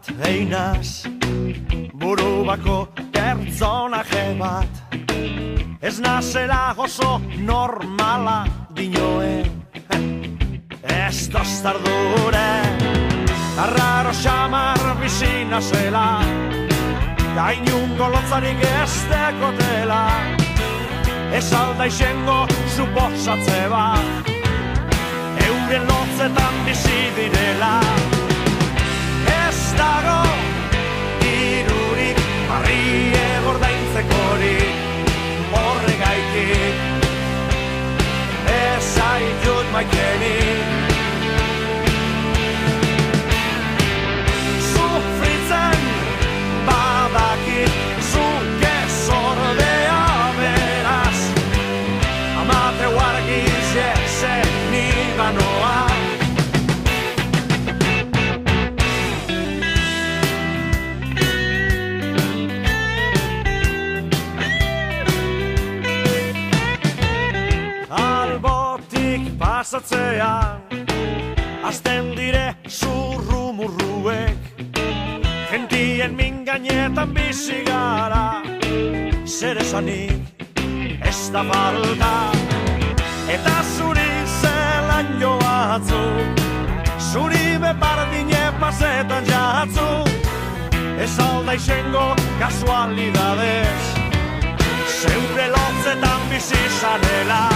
bat einaz, buru bako pertsonaje bat. Ez nazela oso normala dinoen, ez tostardure. Arraro xamar bizina zela, gainungo lotzarik ez dekotela. Ez alda izango suposatze bat, euren lotzetan bizi direla. Ez dago dirurik, barrie gordaintzekorik, horregaitik ez zaitut maitenik. Sufritzen badakit zuke zordea beraz, amate huargiz esen niganoa. Pasatzean, azten dire zurrumurruek, gentien min gainetan bizi gara, zer esanik ez da falta. Eta zuri zelan joatzuk, zuri bepardine pasetan jatzuk, ez alda izango kasualidadez, zeure lotzetan bizi zanela.